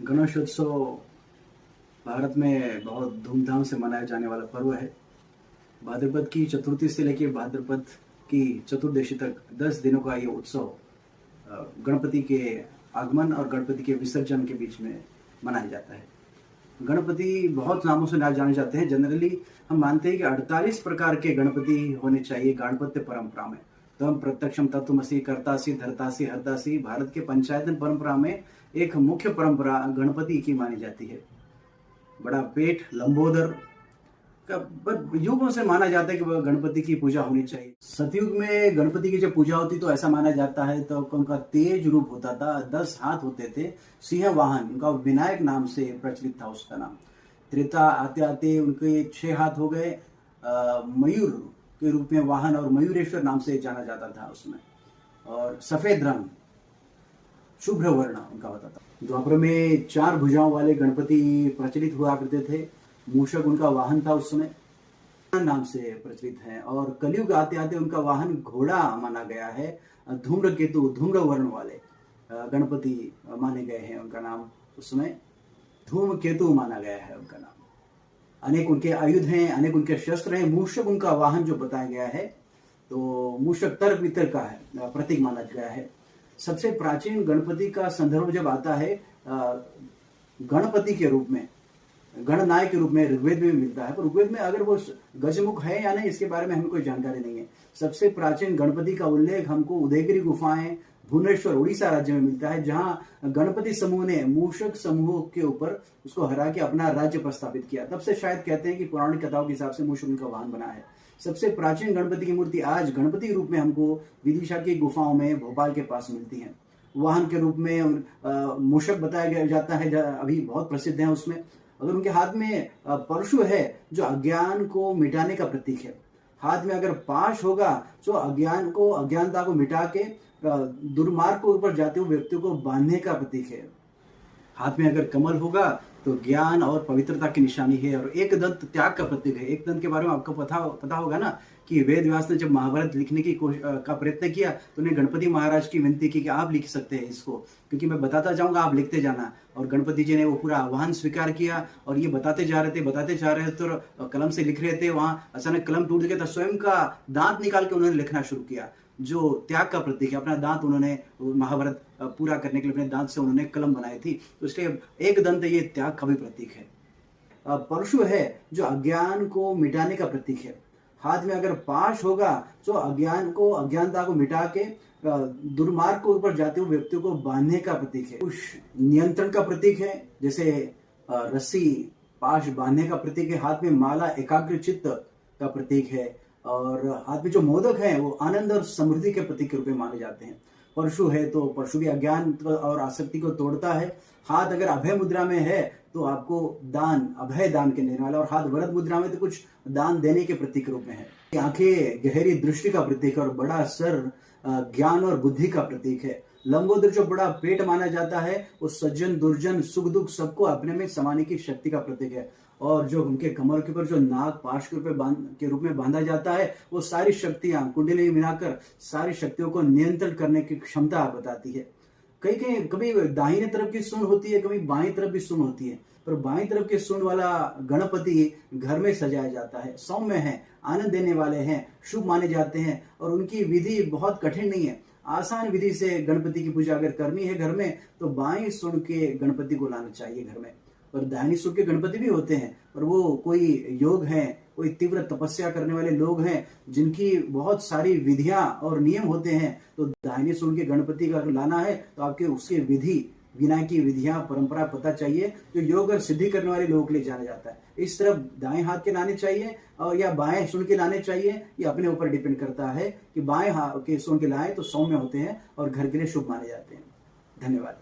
गणेशोत्सव भारत में बहुत धूमधाम से मनाया जाने वाला पर्व है। भाद्रपद की चतुर्थी से लेकर भाद्रपद की चतुर्दशी तक 10 दिनों का ये उत्सव गणपति के आगमन और गणपति के विसर्जन के बीच में मनाया जाता है। गणपति बहुत नामों से जाने जाते हैं। जनरली हम मानते हैं कि 48 प्रकार के गणपति होने चाहिए गणपत्य परंपरा में। तो हम प्रत्यक्षम तत्वमसि कर्तासि धर्तासि हरतासि भारत के पंचायतन परंपरा में एक मुख्य परंपरा गणपति की मानी जाती है। बड़ा पेट लंबोदर का युगों से माना जाता है कि वह गणपति की पूजा होनी चाहिए। सतयुग में गणपति की जब पूजा होती तो ऐसा माना जाता है तो उनका तेज रूप होता था, 10 हाथ होते थे, सिंह वाहन, उनका विनायक नाम से प्रचलित था उसका नाम। त्रेता आते आते उनके 6 हाथ हो गए, मयूर के रूप में वाहन और मयूरेश्वर नाम से जाना जाता था उसमें, और सफेद रंग शुभ्र वर्ण उनका होता था। द्वापर में 4 भुजाओं वाले गणपति प्रचलित हुआ करते थे। मूषक उनका वाहन था उस समय नाम से प्रचलित है, और कलयुग आते आते उनका वाहन घोड़ा माना गया है। धूम्रकेतु धूम्र वर्ण वाले गणपति माने गए हैं, उनका नाम उस समय धूमकेतु माना गया है उनका नाम। अनेक उनके आयुध हैं, अनेक उनके शस्त्र हैं। मूषक उनका वाहन जो बताया गया है तो मूषक तर्क वितर्क का है, प्रतीक माना गया है। सबसे प्राचीन गणपति का संदर्भ जब आता है गणपति के रूप में, गणनायक के रूप में ऋग्वेद में मिलता है, पर ऋग्वेद में अगर वो गजमुख है या नहीं इसके बारे में हमें कोई जानकारी नहीं है। सबसे प्राचीन गणपति का उल्लेख हमको उदयगिरी गुफाएं भुवनेश्वर उड़ीसा राज्य में मिलता है, जहां गणपति समूह ने मूषक समूह के ऊपर उसको हरा के अपना राज्य प्रस्थापित किया। तब से शायद कहते हैं कि पौराणिक कथाओं के हिसाब से मूषक उनका वाहन बना है। सबसे प्राचीन गणपति की मूर्ति आज गणपति रूप में हमको विदिशा की गुफाओं में भोपाल के पास मिलती है। वाहन के रूप में मूषक बताया जाता है, अभी बहुत प्रसिद्ध है उसमें। अगर उनके हाथ में परशु है जो अज्ञान को मिटाने का प्रतीक है, हाथ में अगर पाश होगा तो अज्ञानता को मिटा के दुर्मार्ग को ऊपर जाते हुए व्यक्तियों को बांधने का प्रतीक है। हाथ में अगर कमल होगा तो ज्ञान और पवित्रता की निशानी है, और एक दंत त्याग का प्रतीक है। एक दंत के बारे में आपको पता होगा ना कि वेद व्यास ने जब महाभारत लिखने की का प्रयत्न किया तो उन्हें गणपति महाराज की विनती की कि आप लिख सकते हैं इसको, क्योंकि मैं बताता जाऊंगा, आप लिखते जाना। और गणपति जी ने वो पूरा आह्वान स्वीकार किया और ये बताते जा रहे थे तो कलम से लिख रहे थे। वहां अचानक कलम टूट गया तो स्वयं का दांत निकाल के उन्होंने लिखना शुरू किया, जो त्याग का प्रतीक है। अपना दांत उन्होंने महाभारत पूरा करने के लिए अपने दांत से उन्होंने कलम बनाई थी, तो इसलिए एक दंत ये त्याग का भी प्रतीक है। परशु है जो अज्ञान को मिटाने का प्रतीक है। हाथ में अगर पाश होगा तो अज्ञानता को मिटा के दुर्मार्ग को ऊपर जाते हुए व्यक्तियों को बांधने का प्रतीक है। कुछ नियंत्रण का प्रतीक है, जैसे रस्सी पाश बांधने का प्रतीक है। हाथ में माला एकाग्र चित्त का प्रतीक है, और हाथ में जो मोदक है वो आनंद और समृद्धि के प्रतीक के रूप में माने जाते हैं। परशु है तो परशु भी अज्ञान और आसक्ति को तोड़ता है। हाथ अगर अभय मुद्रा में है तो आपको दान, अभय दान के देने वाला, और हाथ वरद मुद्रा में तो कुछ दान देने के प्रतीक रूप में है। आंखें गहरी दृष्टि का प्रतीक है, और बड़ा सर ज्ञान और बुद्धि का प्रतीक है। लंबोदर जो बड़ा पेट माना जाता है वो सज्जन दुर्जन सुख दुख सबको अपने में समाने की शक्ति का प्रतीक है। और जो उनके कमर के ऊपर जो नाग पाश के रूप में बांधा जाता है वो सारी शक्तियां कुंडली मिलाकर सारी शक्तियों को नियंत्रण करने की क्षमता बताती है। कभी दाहिने तरफ की सूंड होती है, कभी बाईं तरफ की सूंड होती है, पर बाईं तरफ के सूंड वाला गणपति घर में सजाया जाता है। सौम्य है, आनंद देने वाले हैं, शुभ माने जाते हैं, और उनकी विधि बहुत कठिन नहीं है। आसान विधि से गणपति की पूजा अगर करनी है घर में तो बाईं सूंड के गणपति को लाना चाहिए घर में। और दाहिनी सूंड के गणपति भी होते हैं, पर वो कोई योग हैं, कोई तीव्र तपस्या करने वाले लोग हैं जिनकी बहुत सारी विधियां और नियम होते हैं, तो दाहिनी सूंड के गणपति का लाना है तो आपके उसके विनय की विधियां परंपरा पता चाहिए, जो योग और सिद्धि करने वाले लोगों के लिए जाना जाता है। इस तरफ दाएं हाथ के लाने चाहिए और या बाएं सूंड के लाने चाहिए, ये अपने ऊपर डिपेंड करता है कि बाएं हाथ के सूंड के लाएं तो सौम्य होते हैं और घर के लिए शुभ माने जाते हैं। धन्यवाद।